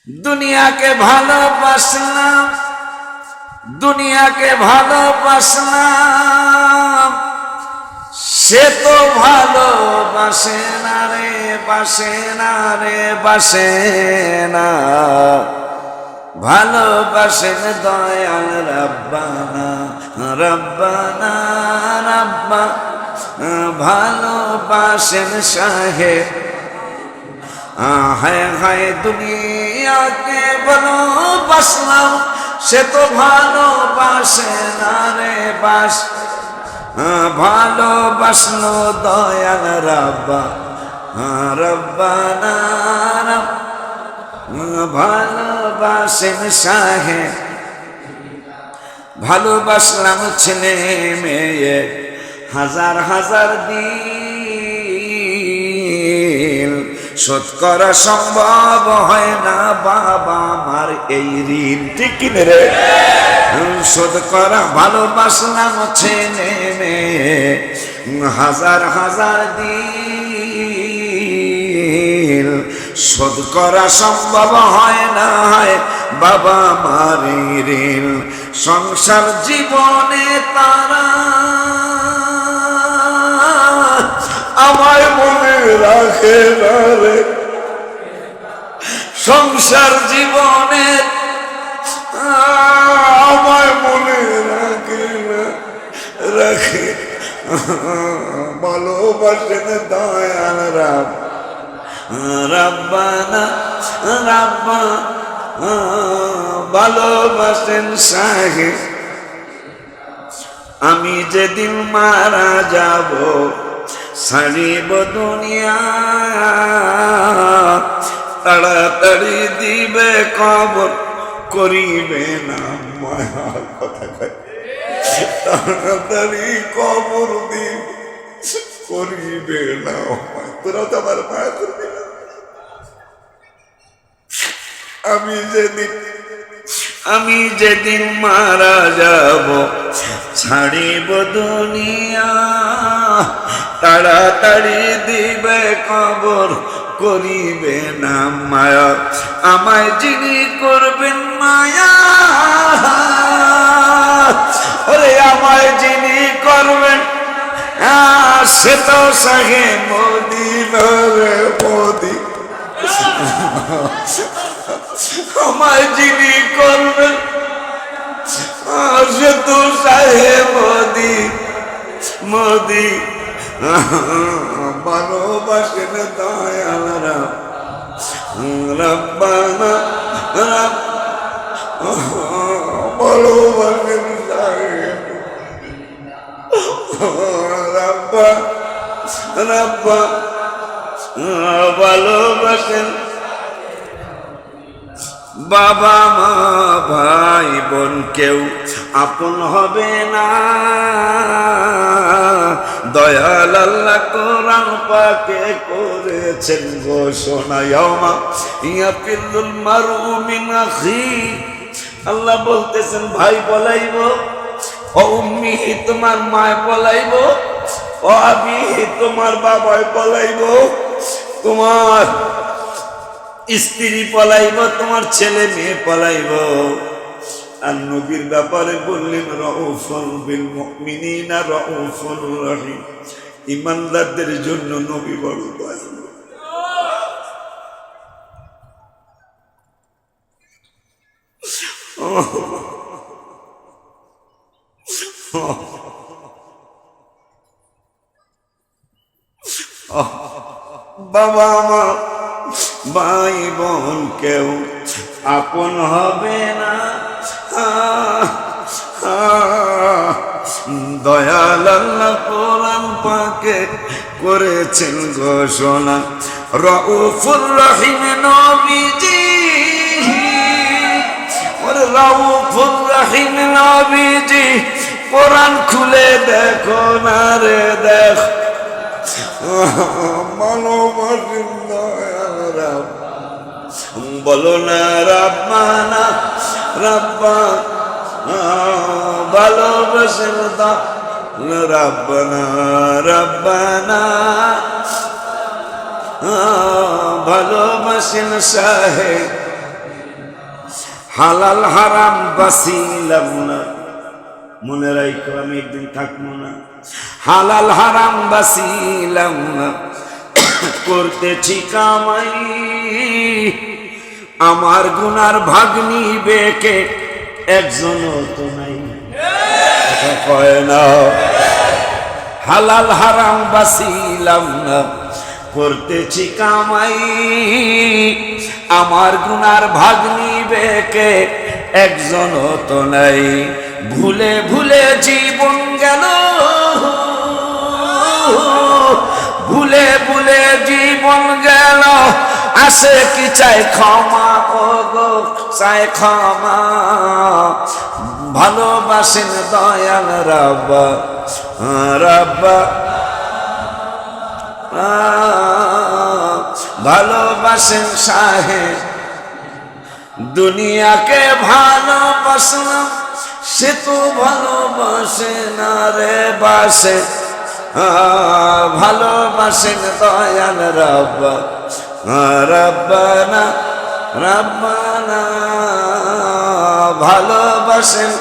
দুনিয়াকে ভালোবাসলাম, দুনিয়াকে ভালোবাসলাম, সে তো ভালোবাসে না রে, বাসে না রে, বাসে না। ভালোবাসেন দয়াল রব্বানা, রব্বানা, রব্বা। ভালোবাসেন সাহেব। হায় হায় দুনিয়াকে ভালোবাসলাম, সে তো ভালোবাসে না রে, বাস। ভালোবাসলো দয়াল রব্বা, রব্বানা, ভালোবাসেন সাহেব। ভালোবাসলাম ছেলে মেয়ে হাজার হাজার দিন, শোধ করা সম্ভব হয় না বাবা আমার এই ঋণ। ঠিক কিনে রে? শোধ করা ভালোবাসলাম ছেলে মেয়ে হাজার হাজার দিন, শোধ করা সম্ভব হয় না বাবা আমার ঋণ। সংসার জীবনে তারা আমায় মনে রাখে না রে, সংসার জীবনে আমায় মনে রাখে না, রাখে। ভালোবাসেন দয়াল রাব, রব্বানা, রব্বা। ভালোবাসেন সাহেব। আমি যেদিন মারা যাব, ছাড়িব দুনিয়া, তাড়াতাড়ি দিবে কবর, করিবে না মায়া। কথা কয়, তাড়াতাড়ি কবর দিবে, করিবে না। তোরা তো আমার মায়া করবি না। আমি যেদিন মারা যাব, ছাড়িব দুনিয়া, তাড়াতাড়ি দিবে কবর, করিবে না মায়া। আমায় যিনি করবেন মায়া, ওরে আমায় যিনি করবেন, সে তো সাহে মদিনা রে, মোদি। আমায় যিনি করবেন, সে তো সাহে মোদি, মোদি। ভালোবাসেন দয়াল রব্বানা, ভালোবাসেন সাহেব, রব্বা, রব্বা। ভালোবাসেন বাবা মা ভাই বোন, কেউ আপন হবে না। দয়াল আল্লাহ কোরআন পাকে করেছেন ঘোষণা, ইয়াউমা ইয়াফিরুল মারউ মিন আখি। আল্লাহ বলতেছেন ভাই পলাইব, ও উম্মিহি তোমার মায় পলাইব, ও আবিহি তোমার বাবায় পলাইব, তোমার স্ত্রী পলাইব, তোমার ছেলে মেয়ে পলাইব। আর নবীর ব্যাপারে বললেন রাউফুল বিল মুমিনিনা রাউফুর রহিম। ঈমানদারদের জন্য নবী বড় দয়ালু। বাবা মা ভাই বোন কেউ আপন হবে না। দয়াল আল্লাহ কোরআন পাকে করেছেন ঘোষণা, রাউফুর রহিম নবীজি, ওরে রাউফুর রহিম নবীজি। কোরআন খুলে দেখো না রে, দেখো। ভালোবাসেন দয়াল রব, বলো না রব্বানা, রব্বা। ভালোবাসেন রব্বানা, রব্বানা। ভালোবাসেন সাহেব, হালাল হারাম বাঁচিলাম না, মনে রাখো আমি একদিন থাকবো না। হালাল হারাম বাঁচিলাম না, করতেছি কামাই, আমার গুনার ভাগ নিবে কে, একজনও তো নাই। কয় না হালাল হারাম বাঁচিলাম না, করতেছি কামাই, আমার গুনার ভাগ নিবে কে, একজনও তো নাই। ভুলে ভুলে জীবন গেল, ভুলে ভুলে জীবন গেল, আসে কি চাই ক্ষমা, ও গো চাই ক্ষমা। ভালোবাসেন দয়াল রাব্বা, রাব্বা ভালোবাসেন শাহে দুনিয়াকে। ভালোবাসলাম সে তো ভালোবাসে না রে বাসে, ভালোবাসেন দয়াল রাব্বা, রাব্বানা রাব্বানা ভালোবাসেন।